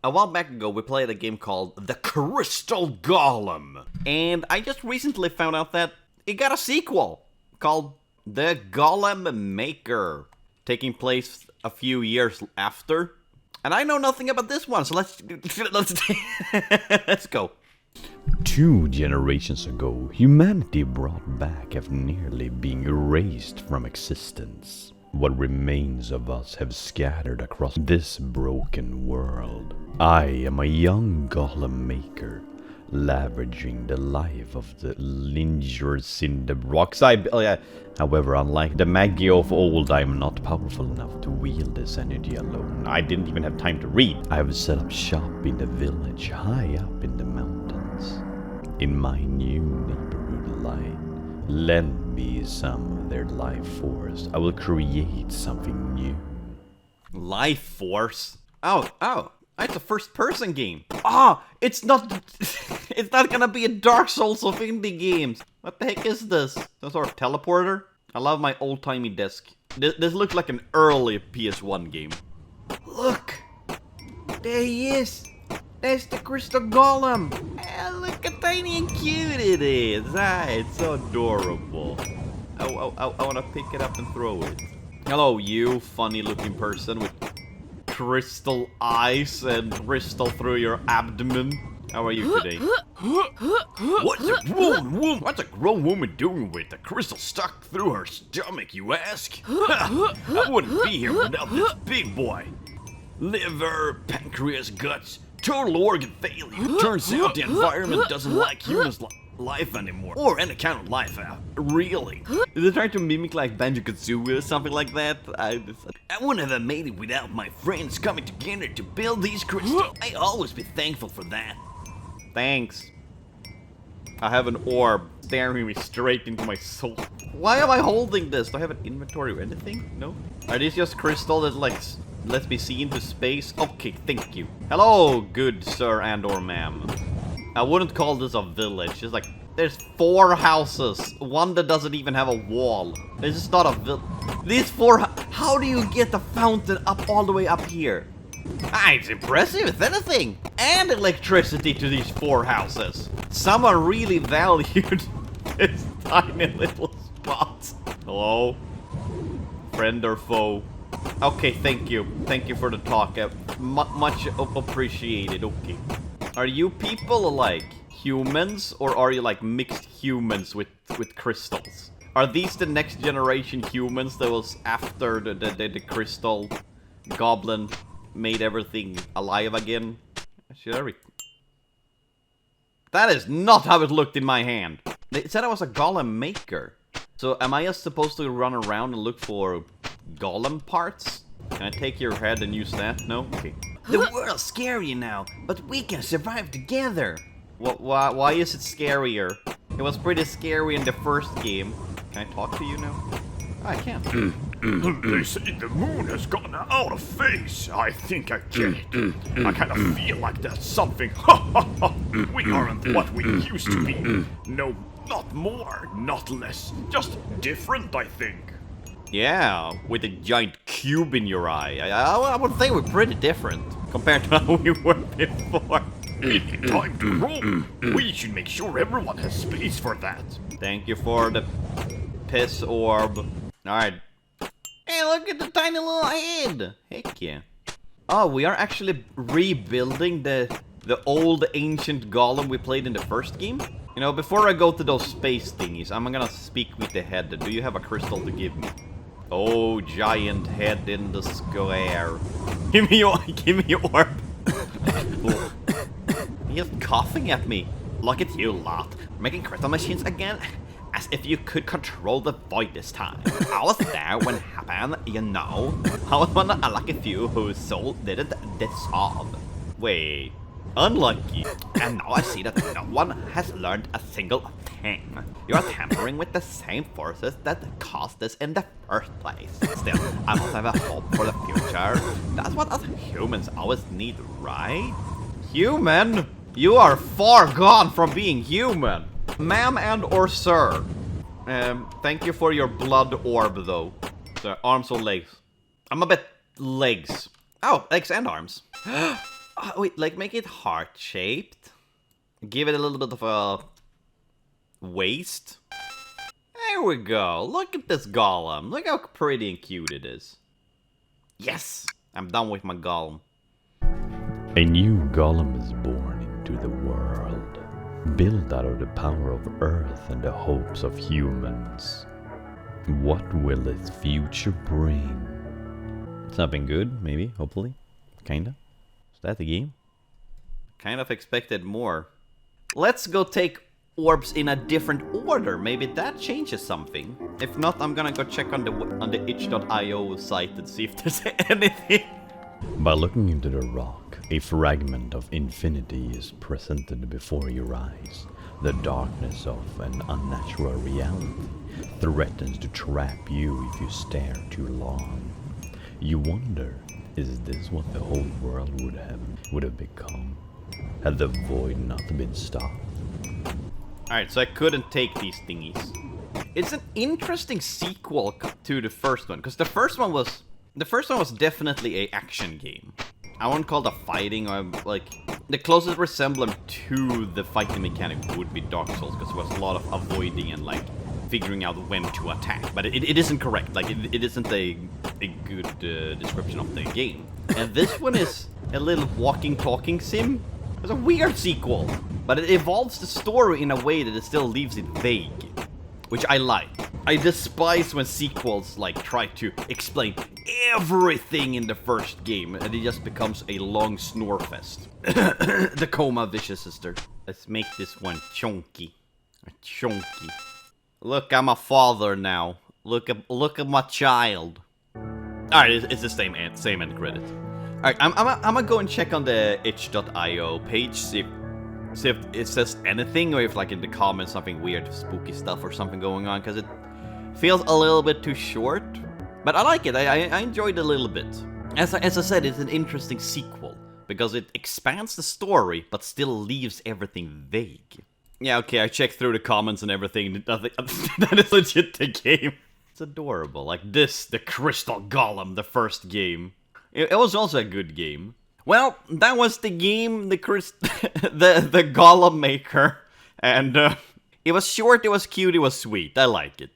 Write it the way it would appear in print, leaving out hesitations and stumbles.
A while back ago, we played a game called the Crystal Golem. And I just recently found out that it got a sequel called The Golem Maker, taking place a few years after. And I know nothing about this one, so let's let's go. 2 generations ago, humanity brought back after nearly being erased from existence. What remains of us have scattered across this broken world. I am a young golem maker, leveraging the life of the lingers in the rocks. However, unlike the Magi of old, I am not powerful enough to wield this energy alone. I didn't even have time to read. I have set up shop in the village, high up in the mountains. In my new neighborhood light, lend me some of their life force. I will create something new. Life Force? Oh, it's a first-person game. Ah, it's not it's not gonna be a Dark Souls of indie games. What the heck is this? Some sort of teleporter? I love my old-timey desk. This looks like an early PS1 game. Look! There he is! That's the Crystal Golem! Look how tiny and cute it is! It's so adorable. I wanna pick it up and throw it. Hello, you funny-looking person with crystal eyes and crystal through your abdomen. How are you today? What's a grown woman doing with a crystal stuck through her stomach, you ask? I wouldn't be here without this big boy. Liver, pancreas, guts, total organ failure. Turns out the environment doesn't like humans' life anymore. Or any kind of life, really. Is it trying to mimic like Banjo-Kazooie or something like that? I wouldn't have made it without my friends coming together to build these crystals. I always be thankful for that. Thanks. I have an orb staring me straight into my soul. Why am I holding this? Do I have an inventory or anything? No? Are these just crystal that like lets me see into space? Okay, thank you. Hello, good sir and or ma'am. I wouldn't call this a village. It's like, there's 4 houses. One that doesn't even have a wall. This is not a village. These 4, how do you get the fountain up all the way up here? It's impressive, if anything. And electricity to these 4 houses. Someone really valued this tiny little spot. Hello? Friend or foe? Okay, thank you. Thank you for the talk. Much appreciated. Okay. Are you people like humans, or are you like mixed humans with crystals? Are these the next generation humans that was after the crystal goblin made everything alive again? Should I That is not how it looked in my hand. They said I was a golem maker. So am I just supposed to run around and look for golem parts? Can I take your head and use that? No? Okay. The world's scary now, but we can survive together. Why is it scarier? It was pretty scary in the first game. Can I talk to you now? Oh, I can. They say the moon has gone out of phase. I think I get it. I kind of feel like that's something. We aren't what we used to be. No, not more, not less. Just different, I think. Yeah, with a giant cube in your eye. I would think we're pretty different compared to how we were before. We need time to roam. We should make sure everyone has space for that. Thank you for the piss orb. Alright. Hey, look at the tiny little head. Heck yeah. Oh, we are actually rebuilding the old ancient golem we played in the first game. You know, before I go to those space thingies, I'm gonna speak with the head. Do you have a crystal to give me? Oh, giant head in the square. Give me your orb. He's coughing at me. Look at you lot, making crystal machines again? As if you could control the void this time. I was there when it happened, you know. I was one of the unlucky few whose soul didn't dissolve. Wait, unlucky? And now I see that no one has learned a single thing. You are tampering with the same forces that caused this in the first place. Still, I must have a hope for the future. That's what us humans always need, right? Human? You are far gone from being human. Ma'am and or sir. Thank you for your blood orb though. So, arms or legs? I'm a bit legs. Oh, legs and arms. Wait, like make it heart-shaped. Give it a little bit of a waist. There we go. Look at this golem. Look how pretty and cute it is. Yes! I'm done with my golem. A new golem is born into the world, built out of the power of Earth and the hopes of humans. What will its future bring? Something good, maybe, hopefully. Kinda. Is that the game? Kind of expected more. Let's go take orbs in a different order. Maybe that changes something. If not, I'm gonna go check on the itch.io site and see if there's anything. By looking into the rock, a fragment of infinity is presented before your eyes. The darkness of an unnatural reality threatens to trap you if you stare too long. You wonder, is this what the whole world would have become had the void not been stopped? Alright, so I couldn't take these thingies. It's an interesting sequel to the first one, because the first one was definitely a action game. I wouldn't call it fighting, or like the closest resemblance to the fighting mechanic would be Dark Souls, because there was a lot of avoiding and like figuring out when to attack. But it isn't correct. Like it isn't a good description of the game. And this one is a little walking, talking sim. It's a weird sequel, but it evolves the story in a way that it still leaves it vague, which I like. I despise when sequels like try to explain everything in the first game and it just becomes a long snore fest. The Coma Vicious Sister. Let's make this one chunky. Chunky. Look, I'm a father now. Look at my child. Alright, it's the same end credit. Alright, I'm gonna go and check on the itch.io page, see if it says anything, or if like in the comments something weird, spooky stuff or something going on, because it feels a little bit too short. But I like it, I enjoyed it a little bit. As I said, it's an interesting sequel, because it expands the story, but still leaves everything vague. Yeah, okay, I checked through the comments and everything, that is legit the game. It's adorable, like this, the Crystal Golem, the first game. It was also a good game. Well, that was the game, the Golem Maker, and it was short, it was cute, it was sweet, I like it.